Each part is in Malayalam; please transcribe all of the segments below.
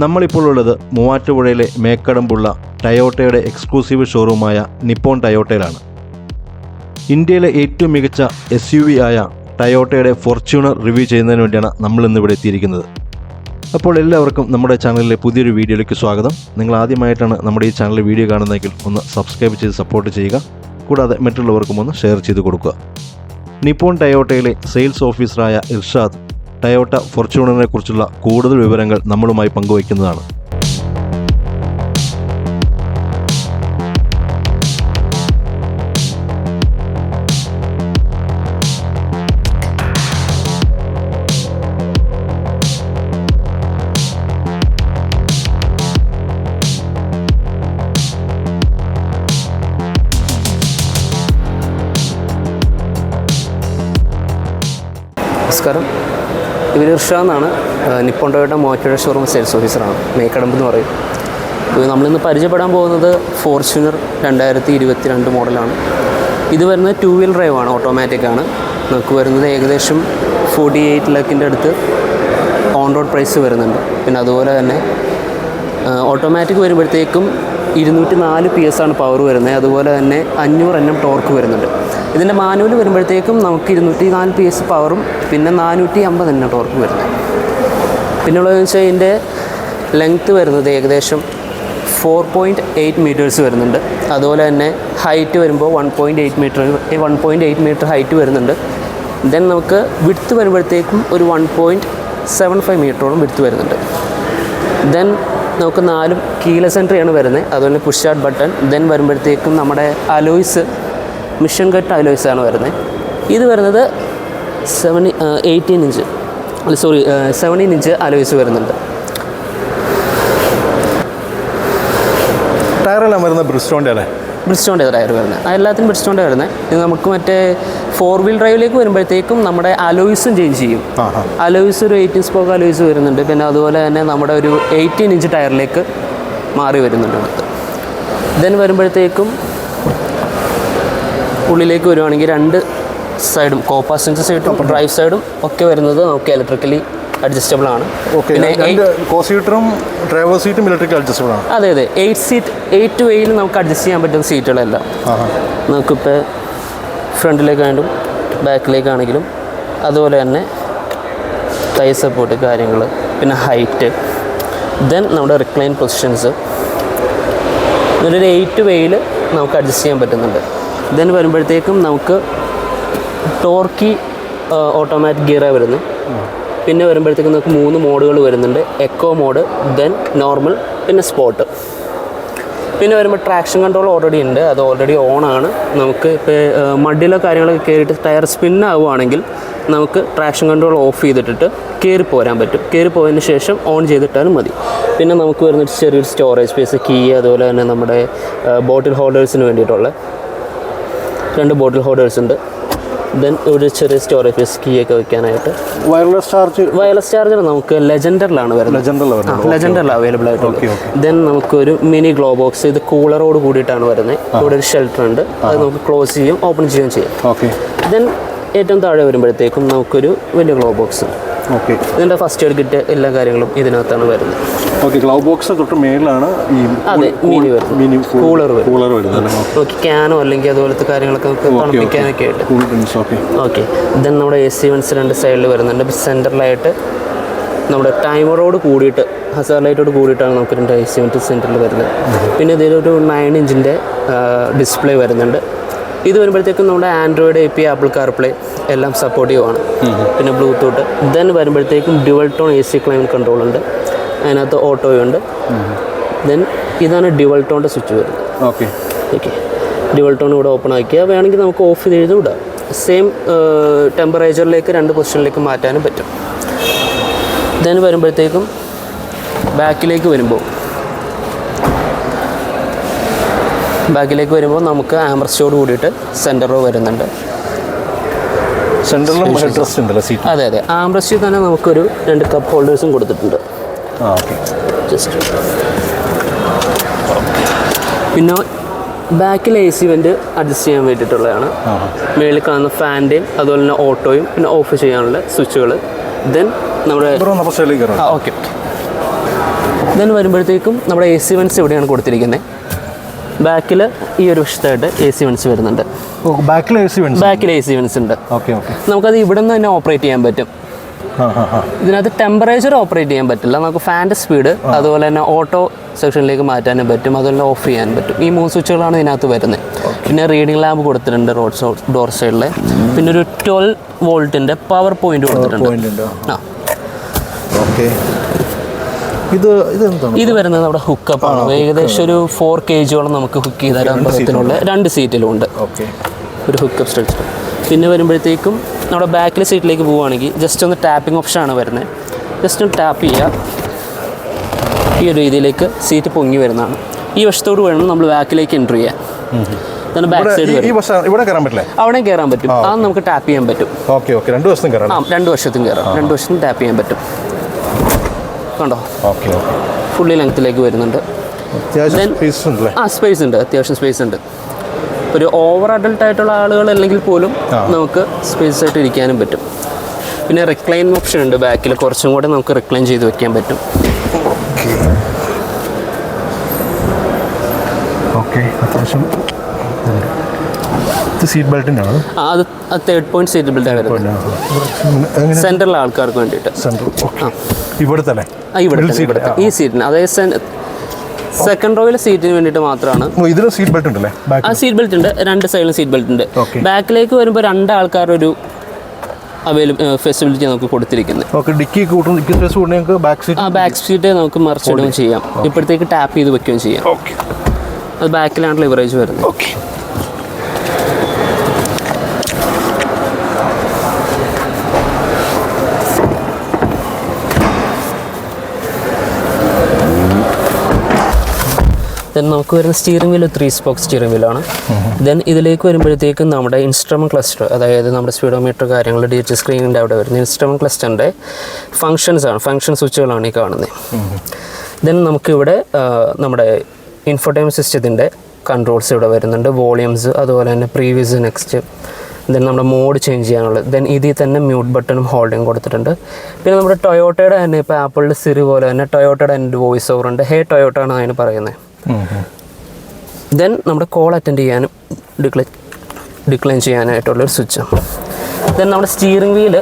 നമ്മളിപ്പോൾ ഉള്ളത് മൂവാറ്റുപുഴയിലെ മേക്കടമ്പുള്ള ടയോട്ടയുടെ എക്സ്ക്ലൂസീവ് ഷോറൂമായ നിപ്പോൺ ടയോട്ടയിലാണ്. ഇന്ത്യയിലെ ഏറ്റവും മികച്ച SUV ആയ ടയോട്ടയുടെ ഫോർച്യൂണർ റിവ്യൂ ചെയ്യുന്നതിന് വേണ്ടിയാണ് നമ്മളിന്നിവിടെ എത്തിയിരിക്കുന്നത്. അപ്പോൾ എല്ലാവർക്കും നമ്മുടെ ചാനലിലെ പുതിയൊരു വീഡിയോയിലേക്ക് സ്വാഗതം. നിങ്ങൾ ആദ്യമായിട്ടാണ് നമ്മുടെ ഈ ചാനലിൽ വീഡിയോ കാണുന്നതെങ്കിൽ ഒന്ന് സബ്സ്ക്രൈബ് ചെയ്ത് സപ്പോർട്ട് ചെയ്യുക. കൂടാതെ മറ്റുള്ളവർക്കും ഒന്ന് ഷെയർ ചെയ്ത് കൊടുക്കുക. നിപ്പോൺ ടയോട്ടയിലെ സെയിൽസ് ഓഫീസറായ ഇർഷാദ് ടയോട്ട ഫോർച്യൂണറിനെ കുറിച്ചുള്ള കൂടുതൽ വിവരങ്ങൾ നമ്മളുമായി പങ്കുവയ്ക്കുന്നതാണ്. നമസ്കാരം, ഇവർ ഇർഷാദ് എന്നാണ്. Nippon Toyota Muvattupuzha showroom sales ഓഫീസറാണ്. മേക്കടമ്പ് എന്ന് പറയും. നമ്മളിന്ന് പരിചയപ്പെടാൻ പോകുന്നത് ഫോർച്യൂണർ 2022 മോഡലാണ്. ഇത് വരുന്നത് 2 വീൽ ഡ്രൈവ് ആണ്, ഓട്ടോമാറ്റിക് ആണ്. നമുക്ക് വരുന്നത് ഏകദേശം 48 ലക്കിൻ്റെ അടുത്ത് ഓൺ റോഡ് പ്രൈസ് വരുന്നുണ്ട്. പിന്നെ അതുപോലെ തന്നെ ഓട്ടോമാറ്റിക് വരുമ്പോഴത്തേക്കും 204 PS ആണ് പവർ വരുന്നത്. അതുപോലെ തന്നെ 500 Nm ടോർക്ക് വരുന്നുണ്ട്. ഇതിൻ്റെ മാനുവൽ വരുമ്പോഴത്തേക്കും നമുക്ക് 204 PS പവറും പിന്നെ 450 Nm ടോർക്ക് വരുന്നത്. പിന്നുള്ളതെന്ന് വെച്ചാൽ ഇതിൻ്റെ ലെങ്ത്ത് വരുന്നത് ഏകദേശം 4.8 മീറ്റേഴ്സ് വരുന്നുണ്ട്. അതുപോലെ തന്നെ ഹൈറ്റ് വരുമ്പോൾ 1.8 മീറ്റർ ഹൈറ്റ് വരുന്നുണ്ട്. ദെൻ നമുക്ക് വിഡ്ത്ത് വരുമ്പോഴത്തേക്കും ഒരു 1.75 മീറ്ററോളം വിഡ്ത്ത് വരുന്നുണ്ട്. ദെൻ നമുക്ക് 4 കീലെസ് എൻട്രിയാണ് വരുന്നത്. അതുപോലെ പുഷ് സ്റ്റാർട്ട് ബട്ടൺ. ദെൻ വരുമ്പോഴത്തേക്കും നമ്മുടെ അലോയ്സ് മിഷൻ കട്ട് അലോയ്സാണ് വരുന്നത്. ഇത് വരുന്നത് 17 ഇഞ്ച് അലോയ്സ് വരുന്നുണ്ട്. ടയറെല്ലാം വരുന്നത് ബ്രിസ്റ്റോൻ്റെ അല്ലേ? ബ്രിസ്റ്റോൻ്റെ ടയർ വരുന്നത്. എല്ലാത്തിനും ബ്രിസ്റ്റോൻ്റെ വരുന്നത്. ഇത് നമുക്ക് മറ്റേ 4 വീൽ ഡ്രൈവിലേക്ക് വരുമ്പോഴത്തേക്കും നമ്മുടെ അലോയ്സും ചേഞ്ച് ചെയ്യും. അലോയ്സ് ഒരു 18 സ്പോക്ക് അലോയ്സ് വരുന്നുണ്ട്. പിന്നെ അതുപോലെ തന്നെ നമ്മുടെ ഒരു 18 ഇഞ്ച് ടയറിലേക്ക് മാറി വരുന്നുണ്ട് അടുത്ത്. ദെൻ വരുമ്പോഴത്തേക്കും ഉള്ളിലേക്ക് വരുവാണെങ്കിൽ 2 സൈഡും കോപ്പാസഞ്ചർ സൈഡും ഡ്രൈവ് സൈഡും ഒക്കെ വരുന്നത് നമുക്ക് ഇലക്ട്രിക്കലി അഡ്ജസ്റ്റബിൾ ആണ്. പിന്നെ സീറ്ററും ഡ്രൈവർ സീറ്റും ഇലക്ട്രിക്കൽ അഡ്ജസ്റ്റബിൾ ആണ്. അതെ, 8 to 8 നമുക്ക് അഡ്ജസ്റ്റ് ചെയ്യാൻ പറ്റുന്ന സീറ്റുകളെല്ലാം നമുക്കിപ്പോൾ ഫ്രണ്ടിലേക്കാണെങ്കിലും ബാക്കിലേക്കാണെങ്കിലും അതുപോലെ തന്നെ കൈ സപ്പോർട്ട് കാര്യങ്ങൾ, പിന്നെ ഹൈറ്റ്, ദെൻ നമ്മുടെ റിക്ലൈൻ പൊസിഷൻസ് ഒരു 8 to 8 നമുക്ക് അഡ്ജസ്റ്റ് ചെയ്യാൻ പറ്റുന്നുണ്ട്. ദെൻ വരുമ്പോഴത്തേക്കും നമുക്ക് ടോർക്കി ഓട്ടോമാറ്റിക് ഗിയറാണ് വരുന്നത്. പിന്നെ വരുമ്പോഴത്തേക്കും നമുക്ക് 3 മോഡുകൾ വരുന്നുണ്ട്. എക്കോ മോഡ്, ദെൻ നോർമൽ, പിന്നെ സ്പോട്ട്. പിന്നെ വരുമ്പോൾ ട്രാക്ഷൻ കൺട്രോൾ ഓൾറെഡി ഉണ്ട്. അത് ഓൾറെഡി ഓണാണ്. നമുക്ക് ഇപ്പോൾ മഡിലോ കാര്യങ്ങളൊക്കെ കയറിയിട്ട് ടയർ സ്പിൻ ആവുകയാണെങ്കിൽ നമുക്ക് ട്രാക്ഷൻ കൺട്രോൾ ഓഫ് ചെയ്തിട്ടിട്ട് കയറി പോരാൻ പറ്റും. കയറി പോയതിന് ശേഷം ഓൺ ചെയ്തിട്ടാലും മതി. പിന്നെ നമുക്ക് വരുന്ന ചെറിയൊരു സ്റ്റോറേജ് സ്പേസ്, കീ, അതുപോലെ തന്നെ നമ്മുടെ ബോട്ടിൽ ഹോൾഡേഴ്സിന് വേണ്ടിയിട്ടുള്ള 2 ബോട്ടിൽ ഹോൾഡേഴ്സ് ഉണ്ട്. ദെൻ ഒരു ചെറിയ സ്റ്റോറേജ് സ്പേസ്, കീ ഒക്കെ വെക്കാനായിട്ട്. വയർലെസ് ചാർജർ നമുക്ക് ലെജൻഡറിലാണ് വരുന്നത്. ലെജൻഡറിൽ അവൈലബിൾ ആയിട്ടുള്ളത്. ദെൻ നമുക്കൊരു മിനി ഗ്ലോ ബോക്സ്. ഇത് കൂളറോട് കൂടിയിട്ടാണ് വരുന്നത്. ഇവിടെ ഒരു ഷെൽട്ടർ ഉണ്ട്. അത് നമുക്ക് ക്ലോസ് ചെയ്യും, ഓപ്പൺ ചെയ്യുകയും ചെയ്യും. ദെൻ ഏറ്റവും താഴെ വരുമ്പോഴത്തേക്കും നമുക്കൊരു വലിയ ഗ്ലോ ബോക്സ്. ഇതിൻ്റെ ഫസ്റ്റ് എയ്ഡ് കിറ്റ് എല്ലാ കാര്യങ്ങളും ഇതിനകത്താണ് വരുന്നത്. ഗ്ലോ ബോക്സ് തൊട്ട് മേളിലാണ് ഈ കൂളർ വരുന്നത്. ഓക്കെ, ക്യാനോ അല്ലെങ്കിൽ അതുപോലത്തെ കാര്യങ്ങളൊക്കെ നമുക്ക് തണുപ്പിക്കാനൊക്കെ ആയിട്ട്. ഓക്കെ, ദെൻ നമ്മുടെ AC വെൻസ് 2 സൈഡിൽ വരുന്നുണ്ട്. സെൻറ്ററിലായിട്ട് നമ്മുടെ ടൈമറോട് കൂടിയിട്ട്, ഹസാർ ലൈറ്റോട് കൂടിയിട്ടാണ് നമുക്ക് 2 AC വെൻസ് സെൻറ്ററിൽ വരുന്നത്. പിന്നെ ഇതിലൊരു 9 ഇഞ്ചിൻ്റെ ഡിസ്പ്ലേ വരുന്നുണ്ട്. ഇത് വരുമ്പോഴത്തേക്കും നമ്മുടെ ആൻഡ്രോയിഡ് API, ആപ്പിൾ കാർപ്ലേ എല്ലാം സപ്പോർട്ടീവ് ആണ്. പിന്നെ ബ്ലൂടൂത്ത്. ദെൻ വരുമ്പോഴത്തേക്കും dual tone AC climate control ഉണ്ട്. അതിനകത്ത് ഓട്ടോയുണ്ട്. ദെൻ ഇതാണ് ഡ്യുവൽ ടോണിൻ്റെ സ്വിച്ച് വരുന്നത്. ഓക്കെ, ഡ്യുവൽ ടോൺ ഇവിടെ ഓപ്പൺ ആക്കിയാൽ വേണമെങ്കിൽ നമുക്ക് ഓഫ് ചെയ്ത് വിടാം. സെയിം ടെമ്പറേച്ചറിലേക്ക് 2 പൊസിഷനിലേക്ക് മാറ്റാനും പറ്റും. ദെൻ വരുമ്പോഴത്തേക്കും ബാക്കിലേക്ക് വരുമ്പോൾ നമുക്ക് ആംബ്രസ്റ്റോട് കൂടിയിട്ട് സെൻറ്റർ റോ വരുന്നുണ്ട്. അതെ, ആംബ്രസ്റ്റിൽ തന്നെ നമുക്കൊരു 2 കപ്പ് ഹോൾഡേഴ്സും കൊടുത്തിട്ടുണ്ട്. ജസ്റ്റ് പിന്നെ ബാക്കിൽ AC വെൻ്റ് അഡ്ജസ്റ്റ് ചെയ്യാൻ വേണ്ടിയിട്ടുള്ളതാണ്. മേളിൽ കാണുന്ന ഫാൻ്റെയും അതുപോലെ തന്നെ ഓട്ടോയും പിന്നെ ഓഫ് ചെയ്യാനുള്ള സ്വിച്ചുകൾ. ദെൻ നമ്മുടെ ഓക്കെ ദെൻ വരുമ്പോഴത്തേക്കും നമ്മുടെ AC വെൻസ് ഇവിടെയാണ് കൊടുത്തിരിക്കുന്നത്. ബാക്കിൽ ഈ ഒരു വശത്തായിട്ട് AC വെൻസ് വരുന്നുണ്ട്. ബാക്കിൽ AC വെൻസ് ഉണ്ട്. Okay okay. നമുക്കത് ഇവിടെ നിന്ന് തന്നെ ഓപ്പറേറ്റ് ചെയ്യാൻ പറ്റും. ഇതിനകത്ത് ടെമ്പറേച്ചർ ഓപ്പറേറ്റ് ചെയ്യാൻ പറ്റില്ല. നമുക്ക് ഫാൻ്റെ സ്പീഡ് അതുപോലെ തന്നെ ഓട്ടോ സെക്ഷനിലേക്ക് മാറ്റാനും പറ്റും, അതുപോലെ ഓഫ് ചെയ്യാനും പറ്റും. ഈ 3 സ്വിച്ചുകളാണ് ഇതിനകത്ത് വരുന്നത്. പിന്നെ റീഡിംഗ് ലാമ്പ് കൊടുത്തിട്ടുണ്ട് ഡോർ സൈഡിൽ. പിന്നെ ഒരു 12 വോൾട്ടിൻ്റെ പവർ പോയിന്റ് കൊടുത്തിട്ടുണ്ട്. ആ ഓക്കെ. ഇത് വരുന്നത് നമ്മുടെ ഹുക്കപ്പ് ആണ്. ഏകദേശം ഒരു 4 kg നമുക്ക് ഹുക്ക് ചെയ്ത് തരാൻ പാകത്തിനുള്ള 2 സീറ്റിലും ഉണ്ട് ഒരു ഹുക്കപ്പ് സ്ട്രക്ചർ. പിന്നെ വരുമ്പോഴത്തേക്കും നമ്മുടെ ബാക്കിലെ സീറ്റിലേക്ക് പോവുകയാണെങ്കിൽ ജസ്റ്റ് ഒന്ന് ടാപ്പിംഗ് ഓപ്ഷനാണ് വരുന്നത്. ജസ്റ്റ് ഒന്ന് ടാപ്പ് ചെയ്യുക, ഈ ഒരു രീതിയിലേക്ക് സീറ്റ് പൊങ്ങി വരുന്നതാണ്. ഈ വശത്തോട് വേണം നമ്മൾ ബാക്കിലേക്ക് എൻ്റർ ചെയ്യാൻ. ബാക്ക് സൈഡ് അവിടെ കയറാൻ പറ്റും. അത് നമുക്ക് ടാപ്പ് ചെയ്യാൻ പറ്റും. രണ്ട് വശത്തും കയറാം. 2 വശത്തും ടാപ്പ് ചെയ്യാൻ പറ്റും. കണ്ടോ, ഫുള്ളി ലെങ്ത്തിലേക്ക് വരുന്നുണ്ട്. സ്പേസ് ഉണ്ട്, അത്യാവശ്യം സ്പേസ് ഉണ്ട്. ഒരു ഓവർ അഡൽട്ട് ആയിട്ടുള്ള ആളുകൾ അല്ലെങ്കിൽ പോലും നമുക്ക് സ്പേസ് ആയിട്ട് ഇരിക്കാനും പറ്റും. പിന്നെ റിക്ലൈൻ ഓപ്ഷൻ ഉണ്ട് ബാക്കിൽ, കുറച്ചും കൂടെ നമുക്ക് റിക്ലൈൻ ചെയ്ത് വെക്കാൻ പറ്റും. സീറ്റ് ബെൽറ്റിൻ്റെ ആണ്. അത് 3rd പോയിന്റ് സീറ്റ് ബെൽറ്റാണ് വരുന്നത്. സെൻട്രലിലെ ആൾക്കാർക്ക് വേണ്ടിയിട്ട്. ഇവിടെ ഈ സീറ്റിന്, അതായത് സെക്കൻഡ് റോയിലെ സീറ്റിന് വേണ്ടിയിട്ട് മാത്രമാണ്. ഇതിലും സീറ്റ് ബെൽറ്റ് ഉണ്ടല്ലേ? ആ സീറ്റ് ബെൽറ്റ് ഉണ്ട്, 2 സൈഡിലും സീറ്റ് ബെൽറ്റ് ഉണ്ട്. ബാക്കിലേക്ക് വരുമ്പോൾ 2 ആൾക്കാരൊരു ഫെസിലിറ്റി നമുക്ക് കൊടുത്തിരിക്കുന്നത്. ബാക്ക് സീറ്റ് നമുക്ക് മറിച്ചിടുകയും ചെയ്യാം, ഇപ്പോഴത്തേക്ക് ടാപ്പ് ചെയ്ത് വെക്കുകയും ചെയ്യാം. അത് ബാക്കിലാണ് ലിവറേജ് വരുന്നത്. ദെൻ നമുക്ക് വരുന്ന സ്റ്റിയറിംഗ് വീൽ 3 സ്പോക്ക് സ്റ്റിയറിംഗ് വീലാണ്. ദെൻ ഇതിലേക്ക് വരുമ്പോഴത്തേക്കും നമ്മുടെ ഇൻസ്ട്രുമെൻറ്റ് ക്ലസ്റ്റർ, അതായത് നമ്മുടെ സ്പീഡോമീറ്റർ കാര്യങ്ങൾ ഡിജിറ്റൽ സ്ക്രീനിൻ്റെ അവിടെ വരുന്ന ഇൻസ്ട്രുമെൻറ്റ് ക്ലസ്റ്ററിൻ്റെ ഫങ്ഷൻ സ്വിച്ചുകളാണ് ഈ കാണുന്നത്. ദെൻ നമുക്കിവിടെ നമ്മുടെ ഇൻഫോടൈൻമെൻറ്റ് സിസ്റ്റത്തിൻ്റെ കൺട്രോൾസ് ഇവിടെ വരുന്നുണ്ട്, വോളിയംസ്, അതുപോലെ തന്നെ പ്രീവിയസ്, നെക്സ്റ്റ്. ദെൻ നമ്മുടെ മോഡ് ചേഞ്ച് ചെയ്യാനുള്ളത്. ദെൻ ഇതിൽ തന്നെ മ്യൂട്ട് ബട്ടണും ഹോൾഡിങ് കൊടുത്തിട്ടുണ്ട്. പിന്നെ നമ്മുടെ ടൊയോട്ടയുടെ തന്നെ ഇപ്പോൾ ആപ്പിളിൻ്റെ സിറി പോലെ തന്നെ ടൊയോട്ടയുടെ എൻ്റെ വോയിസ് ഓവർ ഉണ്ട്. ഹേ ടൊയോട്ട ആണ് അതിന് പറയുന്നത്. ദെൻ നമ്മുടെ കോൾ അറ്റൻഡ് ചെയ്യാനും ഡിക്ലൈൻ ചെയ്യാനായിട്ടുള്ളൊരു സ്വിച്ച്. ദെൻ നമ്മുടെ steering wheel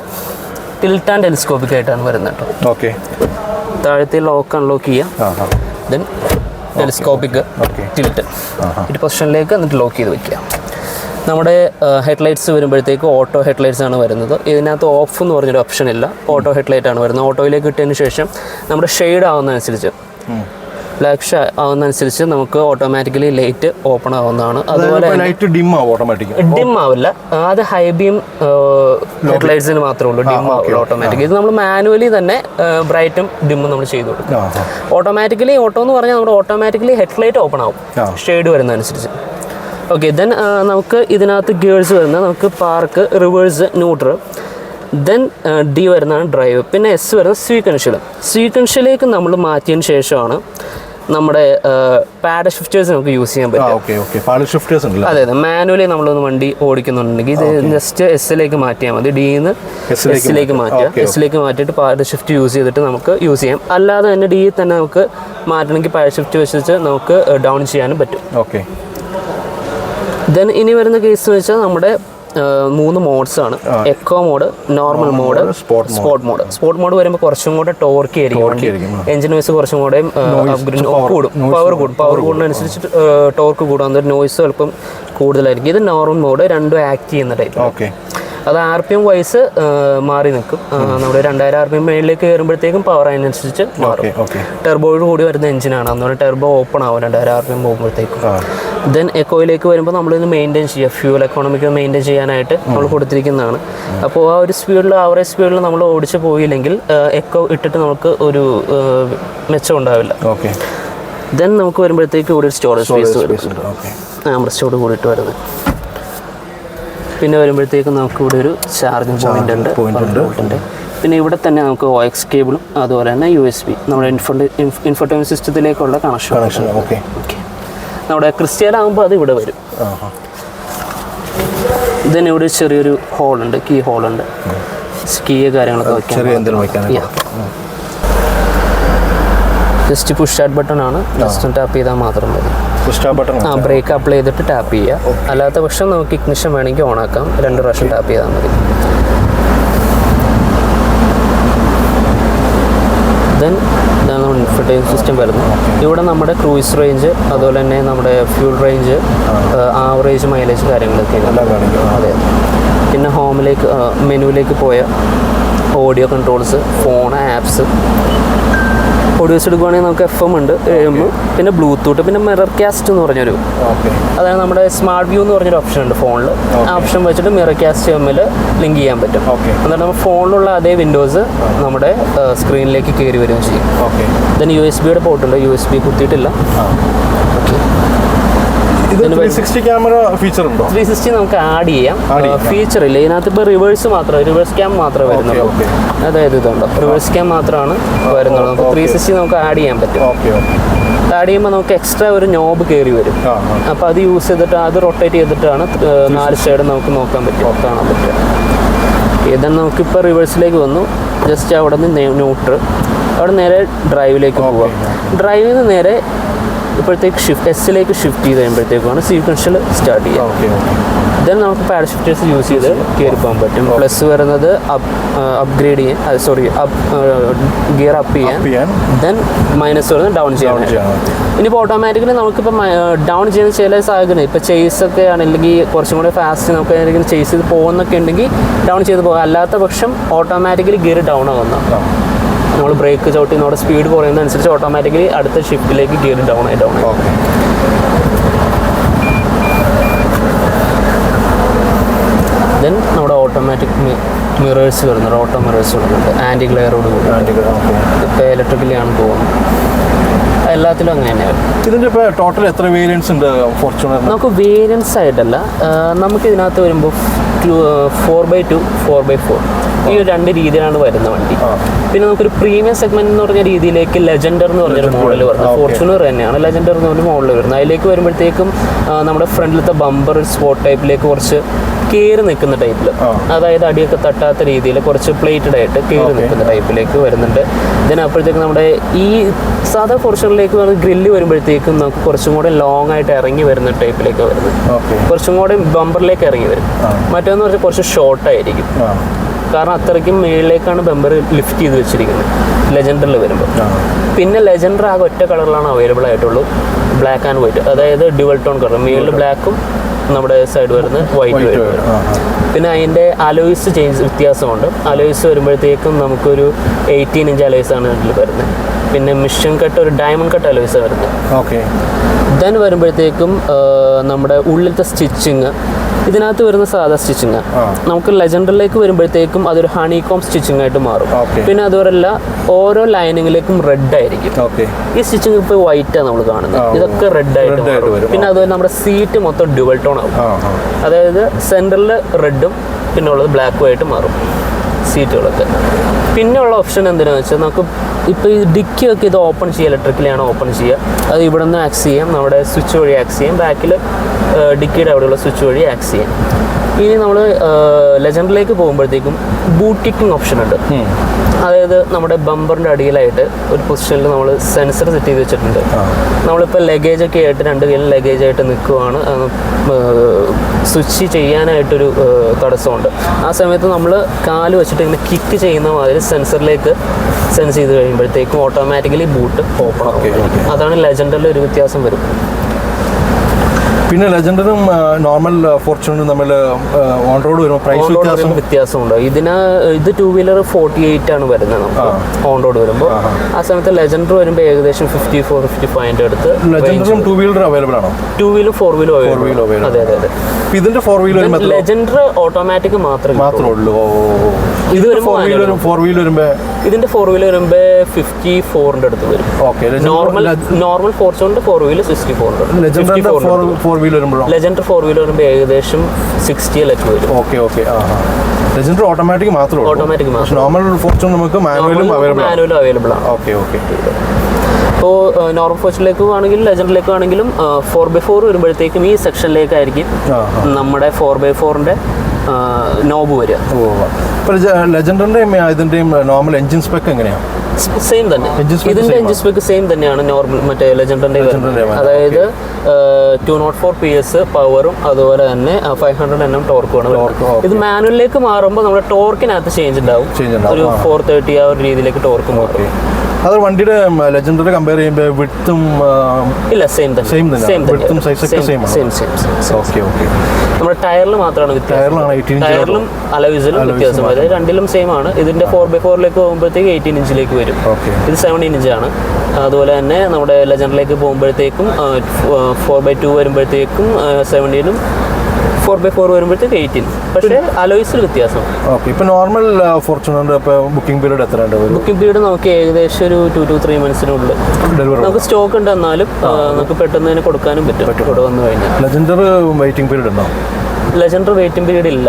tilt and telescopic ആയിട്ടാണ് വരുന്നത് കേട്ടോ. താഴത്തെ ലോക്ക് അൺലോക്ക് ചെയ്യാം. ദെൻ ടെലിസ്കോപ്പിക് ടിൽറ്റ് ഈ പൊസിഷനിലേക്ക് എന്നിട്ട് ലോക്ക് ചെയ്ത് വയ്ക്കുക. നമ്മുടെ ഹെഡ്ലൈറ്റ്സ് വരുമ്പോഴത്തേക്ക് ഓട്ടോ ഹെഡ്ലൈറ്റ്സ് ആണ് വരുന്നത്. ഇതിനകത്ത് ഓഫ് എന്ന് പറഞ്ഞൊരു ഓപ്ഷൻ ഇല്ല, ഓട്ടോ ഹെഡ്ലൈറ്റ് ആണ് വരുന്നത്. ഓട്ടോയിലേക്ക് ഇട്ടതിന് ശേഷം നമ്മുടെ ഷെയ്ഡ് ആവുന്നതനുസരിച്ച്, ബ്ലാക്ക് ആവുന്നതനുസരിച്ച് നമുക്ക് ഓട്ടോമാറ്റിക്കലി ലൈറ്റ് ഓപ്പൺ ആവുന്നതാണ്. അതുപോലെ ഡിം ആവില്ല, അത് ഹൈ ബീം ഹെഡ്ലൈറ്റ്സിന് മാത്രമേ ഉള്ളൂ ഡിം ആവുള്ളൂ ഓട്ടോമാറ്റിക്കലി. ഇത് നമ്മൾ മാനുവലി തന്നെ ബ്രൈറ്റും ഡിമ്മും നമ്മൾ ചെയ്ത് കൊടുക്കും. ഓട്ടോമാറ്റിക്കലി ഓട്ടോ എന്ന് പറഞ്ഞാൽ നമ്മുടെ ഓട്ടോമാറ്റിക്കലി ഹെഡ്ലൈറ്റ് ഓപ്പൺ ആവും ഷെയ്ഡ് വരുന്നതനുസരിച്ച്. ഓക്കെ. ദെൻ നമുക്ക് ഇതിനകത്ത് ഗിയേഴ്സ് വരുന്നത്, നമുക്ക് park, reverse, neutral. Then D വരുന്നതാണ് ഡ്രൈവ്. പിന്നെ എസ് വരുന്നത് സ്വീക്കൻഷ്യലേക്ക് നമ്മൾ മാറ്റിയതിന് ശേഷമാണ് നമ്മുടെ പാഡ് ഷിഫ്റ്റേഴ്സ് നമുക്ക് യൂസ് ചെയ്യാൻ പറ്റും. അതെ, മാനുവലി നമ്മളൊന്ന് വണ്ടി ഓടിക്കുന്നുണ്ടെങ്കിൽ ഇത് ജസ്റ്റ് എസ്സിലേക്ക് മാറ്റിയാൽ മതി. ഡിന്ന് എസ്സിലേക്ക് മാറ്റുക. എസ്സിലേക്ക് മാറ്റിയിട്ട് പാഡ് ഷിഫ്റ്റ് യൂസ് ചെയ്തിട്ട് നമുക്ക് യൂസ് ചെയ്യാം. അല്ലാതെ തന്നെ ഡി തന്നെ നമുക്ക് മാറ്റണമെങ്കിൽ പാഡ് ഷിഫ്റ്റ് വെച്ചിട്ട് നമുക്ക് ഡൗൺ ചെയ്യാനും പറ്റും. ദെൻ ഇനി വരുന്ന കേസ് എന്ന് വെച്ചാൽ നമ്മുടെ 3 മോഡ്സാണ്. Eco mode, normal mode, sport mode. Sport mode വരുമ്പോൾ കുറച്ചും കൂടെ ടോർക്ക് ആയിരിക്കും, എഞ്ചിൻ നോയ്സ് കുറച്ചും കൂടെ കൂടും, പവർ കൂടുന്നതനുസരിച്ച് ടോർക്ക് കൂടും, അന്നേരം നോയ്സ് അല്പം കൂടുതലായിരിക്കും. ഇത് നോർമൽ മോഡ്, രണ്ടും ആക്ട് ചെയ്യുന്ന ടൈപ്പ്. അത് RPM വൈസ് മാറി നിൽക്കും. നമ്മുടെ 2000 RPM മേളിലേക്ക് കയറുമ്പോഴത്തേക്കും പവർ അതിനനുസരിച്ച് മാറും. ടെർബോയോട് കൂടി വരുന്ന എഞ്ചിനാണ്, അതുകൊണ്ട് ടെർബോ ഓപ്പൺ ആവും 2000 RPM പോകുമ്പോഴത്തേക്കും. ദെൻ എക്കോയിലേക്ക് വരുമ്പോൾ നമ്മളിത് മെയിൻറ്റെയിൻ ചെയ്യുക, ഫ്യൂൽ എക്കോണമിക്ക് മെയിൻറ്റെയിൻ ചെയ്യാനായിട്ട് നമ്മൾ കൊടുത്തിരിക്കുന്നതാണ്. അപ്പോൾ ആ ഒരു സ്പീഡിൽ, ആവറേജ് സ്പീഡിൽ നമ്മൾ ഓടിച്ച് പോയില്ലെങ്കിൽ എക്കോ ഇട്ടിട്ട് നമുക്ക് ഒരു മെച്ചം ഉണ്ടാവില്ല. ദെൻ നമുക്ക് വരുമ്പോഴത്തേക്ക് ഇവിടെ ഒരു സ്റ്റോറേജ് സ്പേസ് വരും, ആംബ്രസ്റ്റോട് കൂടിയിട്ട് വരുന്നത്. പിന്നെ വരുമ്പോഴത്തേക്കും നമുക്ക് ഇവിടെ ഒരു ചാർജിങ് പോയിന്റ് ഉണ്ട്. പിന്നെ ഇവിടെ തന്നെ നമുക്ക് OX കേബിളും അതുപോലെ തന്നെ USB, നമ്മുടെ ഇൻഫോർടൈൻമെന്റ് സിസ്റ്റത്തിലേക്കുള്ള കണക്ഷൻ. നമ്മുടെ ക്രിസ്റ്റയിലാകുമ്പോൾ അത് ഇവിടെ വരും. ഇതിന് ഇവിടെ ചെറിയൊരു ഹോളുണ്ട്, കീ ഹോളുണ്ട്, കീ കാര്യങ്ങളൊക്കെ വയ്ക്കാൻ. ജസ്റ്റ് പുഷ് സ്റ്റാർട്ട് ബട്ടൺ ആണ്, ജസ്റ്റ് ടാപ്പ് ചെയ്താൽ മാത്രം മതി. ബ്രേക്ക് അപ്ലൈ ചെയ്തിട്ട് ടാപ്പ് ചെയ്യുക. അല്ലാത്ത പക്ഷം നമുക്ക് ഇഗ്നിഷൻ വേണമെങ്കിൽ ഓൺ ആക്കാം, 2 പ്രാവശ്യം ടാപ്പ് ചെയ്താൽ മതി. ദെൻ ഇതാണ് നമ്മുടെ ഇൻഫർടൈൻമെൻറ്റ് സിസ്റ്റം വരുന്നത്. ഇവിടെ നമ്മുടെ ക്രൂയിസ് റേഞ്ച്, അതുപോലെ തന്നെ നമ്മുടെ ഫ്യൂൾ റേഞ്ച്, ആവറേജ് മൈലേജ് കാര്യങ്ങളൊക്കെയാണ്. അതെ. പിന്നെ ഹോമിലേക്ക് മെനുവിലേക്ക് പോയ audio controls, phone, apps. Audios എടുക്കുകയാണെങ്കിൽ നമുക്ക് FM ഉണ്ട്, AM, പിന്നെ ബ്ലൂടൂത്ത്, പിന്നെ മിറർ കാസ്റ്റ് എന്ന് പറഞ്ഞൊരു, അതായത് നമ്മുടെ സ്മാർട്ട് വ്യൂ എന്ന് പറഞ്ഞൊരു ഓപ്ഷൻ ഉണ്ട് ഫോണിൽ. ആ ഓപ്ഷൻ വെച്ചിട്ട് മിറർ കാസ്റ്റ് തമ്മിൽ ലിങ്ക് ചെയ്യാൻ പറ്റും. എന്നിട്ട് നമ്മൾ ഫോണിലുള്ള അതേ വിൻഡോസ് നമ്മുടെ സ്ക്രീനിലേക്ക് കയറി വരികയും ചെയ്യും. Then USB പോർട്ടുണ്ട്, USB കുത്തിയിട്ടില്ല. 360 camera feature ഉണ്ടോ? 360 നമുക്ക് ആഡ് ചെയ്യാം, ഫീച്ചർ ഇല്ല ഇതിനകത്ത്. ഇപ്പോൾ റിവേഴ്സ് ക്യാം മാത്രമേ വരുന്നുള്ളൂ. അതായത് ഇതുണ്ടോ, റിവേഴ്സ് ക്യാം മാത്രമാണ് വരുന്നുള്ളൂ. നമുക്ക് 360 നമുക്ക് ആഡ് ചെയ്യാൻ പറ്റും. ആഡ് ചെയ്യുമ്പോൾ നമുക്ക് എക്സ്ട്രാ ഒരു നോബ് കയറി വരും. അപ്പോൾ അത് യൂസ് ചെയ്തിട്ട് അത് റൊട്ടേറ്റ് ചെയ്തിട്ടാണ് 4 സൈഡ് നമുക്ക് നോക്കാൻ പറ്റും, കാണാൻ പറ്റും. ഇതാണ് നമുക്കിപ്പോൾ റിവേഴ്സിലേക്ക് വന്നു. ജസ്റ്റ് അവിടെ നിന്ന് ന്യൂട്രൽ, അവിടെ നേരെ ഡ്രൈവിലേക്ക് പോവാം. ഡ്രൈവിൽ നിന്ന് നേരെ ഇപ്പോഴത്തേക്ക് എസ്സിലേക്ക് ഷിഫ്റ്റ് ചെയ്ത് കഴിയുമ്പോഴത്തേക്കാണ് സീക്വൻഷ്യൽ സ്റ്റാർട്ട് ചെയ്യുക. ദെൻ നമുക്ക് പാഡ് ഷിഫ്റ്റേഴ്സ് യൂസ് ചെയ്ത് കയറി പോകാൻ പറ്റും. പ്ലസ് വരുന്നത് അപ്ഗ്രേഡ് ചെയ്യാൻ, ഗിയർ അപ്പ് ചെയ്യാൻ. ദെൻ മൈനസ് വരുന്നത് ഡൗൺ ചെയ്യാൻ. ഇനിയിപ്പോൾ ഓട്ടോമാറ്റിക്കലി നമുക്കിപ്പോൾ ഡൗൺ ചെയ്യുന്ന ചില സാഹചര്യം, ഇപ്പോൾ ചേസൊക്കെ ആണെങ്കിൽ കുറച്ചും കൂടി ഫാസ്റ്റ് നമുക്ക് ഏതെങ്കിലും ചേസ് ചെയ്ത് പോകുന്നൊക്കെ ഉണ്ടെങ്കിൽ ഡൗൺ ചെയ്ത് പോകാം. അല്ലാത്ത പക്ഷം ഓട്ടോമാറ്റിക്കലി ഗിയർ ഡൗൺ ആകുന്ന, നമ്മൾ ബ്രേക്ക് ചവിട്ടി നമ്മുടെ സ്പീഡ് കുറയുന്നതനുസരിച്ച് ഓട്ടോമാറ്റിക്കലി അടുത്ത ഷിഫ്റ്റിലേക്ക് ഗിയർ ഡൗൺ ആയി. ദെൻ നമ്മുടെ ഓട്ടോമാറ്റിക് മിറേഴ്സ് വരുന്നുണ്ട്, ഓട്ടോ മിറേഴ്സ് വരുന്നുണ്ട്, ആൻറ്റി ഗ്ലെയറോട് കൂടി. ഇപ്പോൾ ഇലക്ട്രിക്കലി ആണ് പോകുന്നത്, എല്ലാത്തിലും അങ്ങനെ തന്നെയാണ്. ഇതിൻ്റെ ഇപ്പോൾ ടോട്ടൽ എത്ര വേരിയൻസ് ഉണ്ട് ഫോർച്യൂണർ? നമുക്ക് വേരിയൻസ് ആയിട്ടല്ല, നമുക്ക് ഇതിനകത്ത് വരുമ്പോൾ 4x2, 4x4 ഈ 2 രീതിയിലാണ് വരുന്ന വണ്ടി. പിന്നെ നമുക്കൊരു പ്രീമിയം സെഗ്മെന്റ് എന്ന് പറഞ്ഞ രീതിയിലേക്ക് ലെജൻഡർ എന്ന് പറഞ്ഞൊരു മോഡൽ വരുന്നത്. ഫോർച്യൂണർ തന്നെയാണ് ലെജൻഡർ എന്ന് പറഞ്ഞ മോഡൽ വരുന്നത്. അതിലേക്ക് വരുമ്പോഴത്തേക്കും നമ്മുടെ ഫ്രണ്ടിലത്തെ ബമ്പർ സ്പോട്ട് ടൈപ്പിലേക്ക് കുറച്ച് കയറി നിൽക്കുന്ന ടൈപ്പിൽ, അതായത് അടിയൊക്കെ തട്ടാത്ത രീതിയിൽ കുറച്ച് പ്ലേറ്റഡ് ആയിട്ട് കയറി നിൽക്കുന്ന ടൈപ്പിലേക്ക് വരുന്നുണ്ട്. ഇതിനപ്പോഴത്തേക്ക് നമ്മുടെ ഈ സാധാ ഫോർച്യൂണറിലേക്ക് ഗ്രില്ല് വരുമ്പോഴത്തേക്കും നമുക്ക് കുറച്ചും കൂടെ ലോങ് ആയിട്ട് ഇറങ്ങി വരുന്ന ടൈപ്പിലേക്ക് വരുന്നത്, കുറച്ചും കൂടെ ബമ്പറിലേക്ക് ഇറങ്ങി വരും. മറ്റൊന്ന് പറഞ്ഞാൽ കുറച്ച് ഷോർട്ടായിരിക്കും, കാരണം അത്രയ്ക്കും മുകളിലേക്കാണ് ബമ്പർ ലിഫ്റ്റ് ചെയ്ത് വെച്ചിരിക്കുന്നത് ലെജൻഡറിൽ വരുമ്പോൾ. പിന്നെ ലെജൻഡർ ആകെ ഒറ്റ കളറിലാണ് അവൈലബിൾ ആയിട്ടുള്ളൂ, ബ്ലാക്ക് ആൻഡ് വൈറ്റ്. അതായത് ഡ്യുവൽ ടോൺ കളർ, മുകളിൽ ബ്ലാക്കും നമ്മുടെ സൈഡ് വരുന്നത് വൈറ്റ് വരും. പിന്നെ അതിൻ്റെ അലോയ്സ് വ്യത്യാസമുണ്ട്. അലോയ്സ് വരുമ്പോഴത്തേക്കും നമുക്കൊരു 18 ഇഞ്ച് അലോയ്സാണ് ഇതിൽ വരുന്നത്. പിന്നെ മിഷൻ കട്ട്, ഒരു ഡയമണ്ട് കട്ട് അലോയ്സ് വരുന്നത്. ദെൻ വരുമ്പോഴത്തേക്കും നമ്മുടെ ഉള്ളിലത്തെ സ്റ്റിച്ചിങ്, ഇതിനകത്ത് വരുന്ന സാധാ സ്റ്റിച്ചിങ് നമുക്ക് ലെജൻഡറിലേക്ക് വരുമ്പോഴത്തേക്കും അതൊരു ഹണികോം സ്റ്റിച്ചിങ് ആയിട്ട് മാറും. പിന്നെ അതുവരല്ല ഓരോ ലൈനിങ്ങിലേക്കും റെഡ് ആയിരിക്കും. ഈ സ്റ്റിച്ചിങ് ഇപ്പോൾ വൈറ്റാണ് നമ്മൾ കാണുന്നത്, ഇതൊക്കെ റെഡ് ആയിട്ട് മാറും. പിന്നെ അതുപോലെ നമ്മുടെ സീറ്റ് മൊത്തം ഡ്യുവൽ ടോൺ ആവും, അതായത് സെൻറ്ററിൽ റെഡും പിന്നെ ഉള്ളത് ബ്ലാക്കും ആയിട്ട് മാറും സീറ്റുകളൊക്കെ. പിന്നെ ഉള്ള ഓപ്ഷൻ എന്തിനാണെന്ന് വെച്ചാൽ നമുക്ക് ഇപ്പോൾ ഈ ഡിക്കിയൊക്കെ ഇത് ഓപ്പൺ ചെയ്യുക, ഇലക്ട്രിക്കലിയാണ് ഓപ്പൺ ചെയ്യുക. അത് ഇവിടെ നിന്ന് ആക്സ് ചെയ്യാം, നമ്മുടെ സ്വിച്ച് വഴി ആക്സ് ചെയ്യാം. ബാക്കിൽ ഡിക്കിയുടെ അവിടെയുള്ള സ്വിച്ച് വഴി ആക്സ് ചെയ്യാം. ഇനി നമ്മൾ ലെജൻഡിലേക്ക് പോകുമ്പോഴത്തേക്കും ബൂട്ട് കിക്കിംഗ് ഓപ്ഷൻ ഉണ്ട്. അതായത് നമ്മുടെ ബമ്പറിൻ്റെ അടിയിലായിട്ട് ഒരു പൊസിഷനിൽ നമ്മൾ സെൻസർ സെറ്റ് ചെയ്ത് വെച്ചിട്ടുണ്ട്. നമ്മളിപ്പോൾ ലഗേജൊക്കെ ആയിട്ട് 2 കയ്യിലും ലഗേജായിട്ട് നിൽക്കുവാണ്, സ്വിച്ച് ചെയ്യാനായിട്ടൊരു തടസ്സമുണ്ട്. ആ സമയത്ത് നമ്മൾ കാല് വെച്ചിട്ട് ഇങ്ങനെ കിക്ക് ചെയ്യുന്ന മാതിരി സെൻസറിലേക്ക് സെൻസ് ചെയ്ത് കഴിയുമ്പോഴത്തേക്കും ഓട്ടോമാറ്റിക്കലി ബൂട്ട് ഓപ്പൺ ആവും. അതാണ് ലെജൻഡറിൽ ഒരു വ്യത്യാസം വരും. പിന്നെ ലെജൻഡറും നോർമൽ ഫോർച്യൂണറും തമ്മിൽ ഓൺ റോഡ് വരുമ്പോൾ വ്യത്യാസമുണ്ട്. ഇത് 2 വീലർ 48 ആണ് വരുന്നത് നമുക്ക് ഓൺ റോഡ് വരുമ്പോൾ. ആ സമയത്ത് ലെജൻഡർ വരുമ്പോൾ ഏകദേശം 54-55 അടുത്ത്. ലെജൻഡറും 2 വീലർ അവൈലബിൾ ആണോ? 2 വീലും 4 വീലും അവൈലബിൾ. അതെ അതെ അതെ. ഇതിന്റെ 4 വീലർ ലെജൻഡർ ഓട്ടോമാറ്റിക് മാത്രമേ ഉള്ളൂ. ഇത് 4 വീലർ വരുമ്പോൾ ഇതിന്റെ 4 വീലർ വരുമ്പോൾ 54 അടുത്ത് വരും. നോർമൽ ഫോർച്യൂണറിന്റെ 4 വീല് 64. ലെജൻഡർ 4 വീലർ വരുമ്പോൾ ഏകദേശം 60 വരും. ലെജൻഡർ ഓട്ടോമാറ്റിക് മാത്രമേ ഓട്ടോമാറ്റിക് മാത്രം. നോർമൽ ഫോർച്യൂണർ നമുക്ക് മാനുവലും അവൈലബിൾ ആണ്. ഇപ്പോൾ നോർമൽ ഫോർച്യൂണറിലേക്ക് ആണെങ്കിലും ലെജൻഡറിലേക്ക് ആണെങ്കിലും 4x4 വരുമ്പോഴത്തേക്കും ഈ സെക്ഷനിലേക്കായിരിക്കും നമ്മുടെ 4x4ന്റെ നോബ് വരിക. ഇപ്പോൾ ലെജൻഡറിൻ്റെയും ഇതിൻ്റെയും നോർമൽ എഞ്ചിൻ സ്പെക്ക് എങ്ങനെയാണ്? സെയിം തന്നെ. ഇതിന്റെ എഞ്ചിൻ സ്പെക്ക് സെയിം തന്നെയാണ് നോർമൽ മറ്റേ ലെജൻഡറിന്റെ. അതായത് 204 PS പവറും അതുപോലെ തന്നെ 500 Nm ടോർക്കുമാണ്. ഇത് മാനുവലിലേക്ക് മാറുമ്പോൾ നമ്മുടെ ടോർക്കിനകത്ത് ചേഞ്ച് ഉണ്ടാവും. ഒരു 430 ആ ഒരു രീതിയിലേക്ക് ടോർക്ക് മാറും. അത് വണ്ടിയുടെ ലെജൻഡറി കമ്പയർ ചെയ്യുമ്പോൾ വിഡ്ത്തും ഇല്ല സെയിം തന്നെ. വിഡ്ത്തും സൈസൊക്കെ സെയിം. Okay okay. നമ്മുടെ ടയറിൽ മാത്രമാണ് വ്യത്യാസം. ടയറിലും അലോയ്സിലും വ്യത്യാസം. അതായത് രണ്ടിലും സെയിം ആണ്. ഇതിന്റെ 4x4 പോകുമ്പോഴത്തേക്ക് 18 ഇഞ്ചിലേക്ക് വരും. ഇത് 17 ഇഞ്ചാണ്. അതുപോലെ തന്നെ നമ്മുടെ ലെജൻഡറിലേക്ക് പോകുമ്പോഴത്തേക്കും 4x2 വരുമ്പോഴത്തേക്കും 17ഉം 4x4 വരുമ്പോഴത്തേക്ക് 18. പക്ഷേ അലോയ്സിൽ വ്യത്യാസം. ഓക്കെ. ഇപ്പോൾ നോർമൽ ഫോർച്യൂണറിന്റെ ഇപ്പോൾ ബുക്കിംഗ് പീരീഡ് എത്രയുണ്ട്? ബുക്കിംഗ് പീരീഡ് നമുക്ക് ഏകദേശം ഒരു 2 to 3 month്സിനുള്ളിൽ നമുക്ക് സ്റ്റോക്ക് ഉണ്ട്. എന്നാലും നമുക്ക് പെട്ടെന്ന് തന്നെ കൊടുക്കാനും പറ്റും ഇവിടെ വന്നു കഴിഞ്ഞാൽ. ലെജൻഡർ വെയിറ്റിംഗ് പീരീഡ് ഉണ്ടോ? ലെജൻഡർ വെയിറ്റിംഗ് പീരീഡ് ഇല്ല.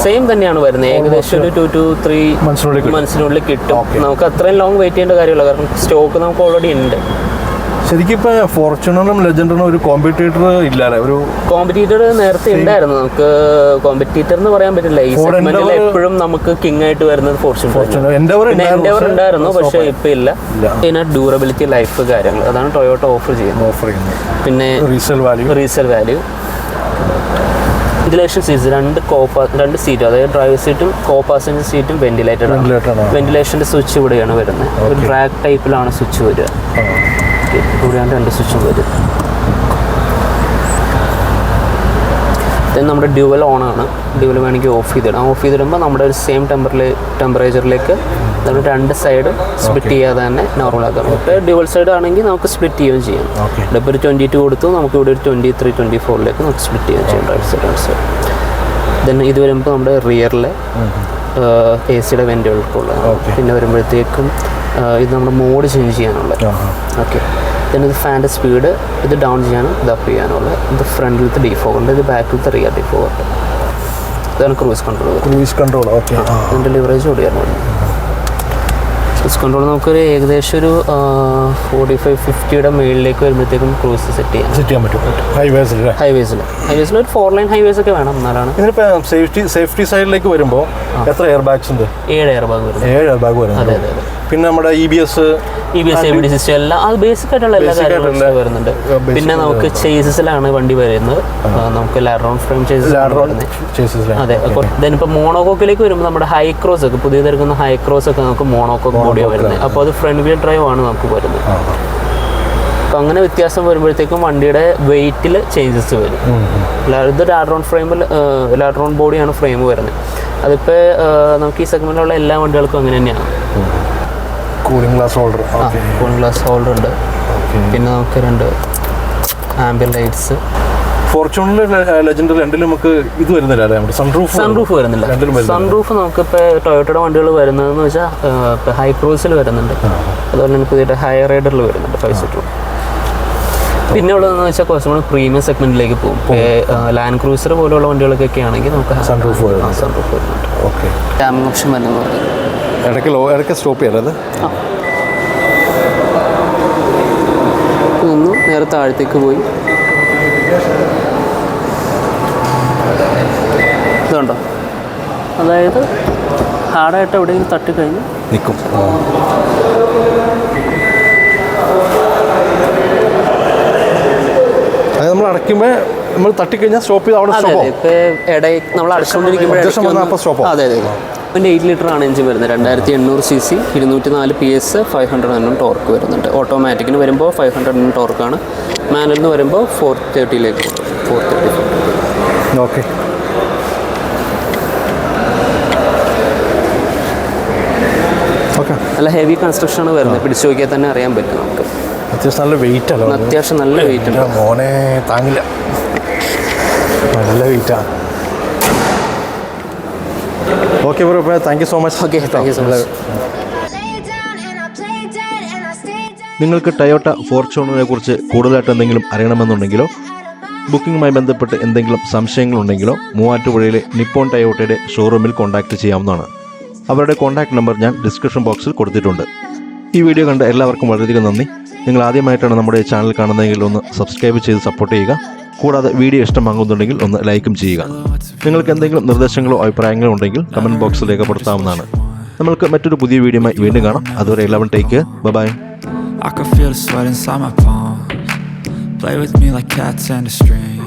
സെയിം തന്നെയാണ് വരുന്നത്. ഏകദേശം ഒരു 2 to 3 month്സിനുള്ളിൽ കിട്ടും. നമുക്ക് അത്രയും ലോങ് വെയിറ്റ് ചെയ്യേണ്ട കാര്യമില്ല. കാരണം സ്റ്റോക്ക് നമുക്ക് ഓൾറെഡി ഉണ്ട്. ശരിക്കും ഇപ്പോൾ ഫോർച്യൂണറും ലെജൻഡറിനും ഒരു കോമ്പറ്റീറ്റർ ഇല്ലല്ലേ? ഒരു കോമ്പറ്റീറ്റർ നേരത്തെ ഉണ്ടായിരുന്നു. നമുക്ക് കോമ്പറ്റീറ്റർ എന്ന് പറയാൻ പറ്റില്ല. ഈ സെഗ്മെന്റിൽ എപ്പോഴും നമുക്ക് കിങ് ആയിട്ട് വരുന്നത് ഫോർച്യൂണർ. എൻഡവർ ഉണ്ടായിരുന്നു, പക്ഷേ ഇപ്പം ഇല്ല. പിന്നെ ഡ്യൂറബിലിറ്റി, ലൈഫ് കാര്യങ്ങൾ അതാണ് ടൊയോട്ട ഓഫർ ചെയ്യുന്നത്. പിന്നെ resell value, ventilation seats, 2 seat, അതായത് ഡ്രൈവർ സീറ്റും കോ പാസഞ്ചർ സീറ്റും വെന്റിലേറ്റഡ് ആണ്. വെന്റിലേഷൻ്റെ സ്വിച്ച് ഇവിടെയാണ് വരുന്നത്. ഒരു ഡ്രാഗ് ടൈപ്പിലാണ് സ്വിച്ച് വരിക. ഇവിടെയാണ് 2 സ്വിച്ചും വരും. നമ്മുടെ ഡ്യുവൽ ഓണാണ്. ഡ്യുവൽ വേണമെങ്കിൽ ഓഫ് ചെയ്തിടുമ്പോൾ നമ്മുടെ ഒരു സെയിം ടെമ്പറേച്ചറിലേക്ക് നമ്മൾ 2 സൈഡ് സ്പ്ലിറ്റ് ചെയ്യാതെ തന്നെ നോർമലാക്കാം. ഇപ്പോൾ ഡ്യുവൽ സൈഡ് ആണെങ്കിൽ നമുക്ക് സ്പ്ലിറ്റ് ചെയ്യുകയും ചെയ്യാം. ഇപ്പോൾ ഒരു 22 കൊടുത്തു, നമുക്ക് ഇവിടെ ഒരു 23, 24ലേക്ക് നമുക്ക് സ്പ്ലിറ്റ് ചെയ്യുകയും ചെയ്യാം. Right side. ദെൻ ഇത് വരുമ്പോൾ നമ്മുടെ റിയറിലെ AC വെൻറ്റുകൾക്കുള്ളത്. പിന്നെ വരുമ്പോഴത്തേക്കും ഇത് നമ്മുടെ മോഡ് ചേഞ്ച് ചെയ്യാനുള്ളത്. ഓക്കെ. പിന്നെ ഇത് ഫാൻ്റെ സ്പീഡ്, ഇത് ഡൗൺ ചെയ്യാനും ഇത് അപ്പ് ചെയ്യാനുള്ളത്. ഇത് ഫ്രണ്ടിലത്തെ ഡിഫോഗുണ്ട്, ഇത് ബാക്കിലത്തെ റിയർ ഡിഫോഗുണ്ട്. ഇതാണ് ക്രൂസ് കൺട്രോൾ. ഓക്കെ. ഇതിൻ്റെ ലിവറേജ് ഓടിയാണ്. ക്രൂസ് കൺട്രോൾ നമുക്കൊരു ഏകദേശം ഒരു 45-50യുടെ മേളിലേക്ക് വരുമ്പോഴത്തേക്കും ക്രൂസ് സെറ്റ് ചെയ്യാൻ പറ്റും. ഹൈവേസിൽ ഒരു 4 ലൈൻ ഹൈവേസ് ഒക്കെ വേണം. എന്നാലാണ് ഇതിനിപ്പോൾ സേഫ്റ്റി സൈഡിലേക്ക് വരുമ്പോൾ എത്ര എയർ ബാഗ്സ് ഉണ്ട്? 7 എയർ ബാഗ് വരും. 7 എയർ ബാഗ് വരും. അതെ. പിന്നെ നമ്മുടെ EBS ABD സിസ്റ്റം എല്ലാം അത് ബേസിക് ആയിട്ടുള്ള എല്ലാ കാര്യങ്ങളും വരുന്നുണ്ട്. പിന്നെ നമുക്ക് ചേസസിലാണ് വണ്ടി വരുന്നത്. നമുക്ക് ലാഡ്രോൺ ഫ്രെയിം ചേസസ്. അതെ. ദെൻ ഇപ്പോൾ മോണോകോക്കിലേക്ക് വരുമ്പോൾ നമ്മുടെ ഹൈക്രോസ് ഒക്കെ പുതിയ ഇറക്കുന്ന ഹൈക്രോസ് ഒക്കെ നമുക്ക് മോണോകോക്ക് ബോഡിയാണ് വരുന്നത്. അപ്പോൾ അത് ഫ്രണ്ട് വീൽ ഡ്രൈവ് ആണ് നമുക്ക് വരുന്നത്. അപ്പോൾ അങ്ങനെ വ്യത്യാസം വരുമ്പോഴത്തേക്കും വണ്ടിയുടെ വെയിറ്റിൽ ചേഞ്ചസ് വരും. ഇത് ലാഡ്രോൺ ബോഡിയാണ് ഫ്രെയിം വരുന്നത്. അതിപ്പോൾ നമുക്ക് ഈ സെഗ്മെൻറ്റിലുള്ള എല്ലാ വണ്ടികൾക്കും അങ്ങനെ തന്നെയാണ്. കൂളിംഗ് ഗ്ലാസ് ഹോൾഡർ ഉണ്ട്. പിന്നെ നമുക്ക് 2 ആംബിയന്റ് ലൈറ്റ്സ്. ഫോർച്യൂണറിൽ ലെജൻഡറി രണ്ടിലും നമുക്ക് ഇത് വരുന്നില്ല. സൺറൂഫ് വരുന്നില്ല. സൺറൂഫ് നമുക്കിപ്പോൾ ടൊയോട്ടയുടെ വണ്ടികൾ വരുന്നതെന്ന് വെച്ചാൽ ഇപ്പോൾ ഹൈക്രൂസിൽ വരുന്നുണ്ട്. അതുപോലെ തന്നെ പുതിയ ഹൈ റൈഡറിൽ വരുന്നുണ്ട് 5 സീറ്റർ. പിന്നെ ഉള്ളതെന്ന് വെച്ചാൽ കുറച്ചും കൂടി പ്രീമിയം സെഗ്മെന്റിലേക്ക് പോകും. ലാൻഡ് ക്രൂസർ പോലുള്ള വണ്ടികളൊക്കെ ആണെങ്കിൽ നമുക്ക് സൺറൂഫ് വരുന്നുണ്ട്. ഓക്കെ. ക്യാമിംഗ് ഓപ്ഷൻ വരുന്നത് ഇടയ്ക്ക് സ്റ്റോപ്പ് ചെയ്യാറത് നിന്ന് നേരെ താഴത്തേക്ക് പോയി. ഇതുണ്ടോ? അതായത് ഹാർഡായിട്ട് എവിടെയെങ്കിലും തട്ടിക്കഴിഞ്ഞ് നിൽക്കും. അത് നമ്മൾ അടയ്ക്കുമ്പോൾ നമ്മൾ തട്ടിക്കഴിഞ്ഞാൽ സ്റ്റോപ്പ് ചെയ്ത് അവിടെ നമ്മൾ അടച്ചുകൊണ്ടിരിക്കുമ്പോൾ. അതെ. 8 ലിറ്റർ ആണ് എഞ്ചിൻ വരുന്നത്. 2800 cc, 204 PS, 500 Nm ടോർക്ക് വരുന്നുണ്ട്. ഓട്ടോമാറ്റിക്കിന് വരുമ്പോൾ 500 Nm ടോർക്കാണ്. മാനുവലിന് വരുമ്പോൾ 430ലേക്ക് 430. ഓക്കെ. നല്ല ഹെവി കൺസ്ട്രക്ഷനാണ് വരുന്നത്. പിടിച്ചു നോക്കിയാൽ തന്നെ അറിയാൻ പറ്റും നമുക്ക്. അത്യാവശ്യം നല്ല വെയിറ്റ് അല്ല? അത്യാവശ്യം നല്ല വെയിറ്റ് ഉണ്ട്. മോനെ താങ്ങില്ല, നല്ല വെയിറ്റാണ്. Okay bro, thank you so much. Okay, thank you so much. നിങ്ങൾക്ക് ടൊയോട്ട ഫോർച്യൂണറിനെ കുറിച്ച് കൂടുതലായിട്ട് എന്തെങ്കിലും അറിയണമെന്നുണ്ടെങ്കിലോ ബുക്കിംഗുമായി ബന്ധപ്പെട്ട് എന്തെങ്കിലും സംശയങ്ങളുണ്ടെങ്കിലോ മൂവാറ്റുപുഴയിലെ നിപ്പോൺ ടൊയോട്ടയുടെ ഷോറൂമിൽ കോൺടാക്റ്റ് ചെയ്യാവുന്നതാണ്. അവരുടെ കോൺടാക്റ്റ് നമ്പർ ഞാൻ ഡിസ്ക്രിപ്ഷൻ ബോക്സിൽ കൊടുത്തിട്ടുണ്ട്. ഈ വീഡിയോ കണ്ട എല്ലാവർക്കും വളരെയധികം നന്ദി. നിങ്ങൾ ആദ്യമായിട്ടാണ് നമ്മുടെ ചാനൽ കാണുന്നതെങ്കിൽ ഒന്ന് സബ്സ്ക്രൈബ് ചെയ്ത് സപ്പോർട്ട് ചെയ്യുക. കൂടാതെ വീഡിയോ ഇഷ്ടമാകുന്നുണ്ടെങ്കിൽ ഒന്ന് ലൈക്കും ചെയ്യുക. നിങ്ങൾക്ക് എന്തെങ്കിലും നിർദ്ദേശങ്ങളോ അഭിപ്രായങ്ങളോ ഉണ്ടെങ്കിൽ കമൻറ്റ് ബോക്സിൽ രേഖപ്പെടുത്താവുന്നതാണ്. നമ്മൾക്ക് മറ്റൊരു പുതിയ വീഡിയോയുമായി വീണ്ടും കാണാം. അതുവരെ എല്ലാവരും take care. Bye. I can feel the sweat inside my palms. Play with me like cats and a string.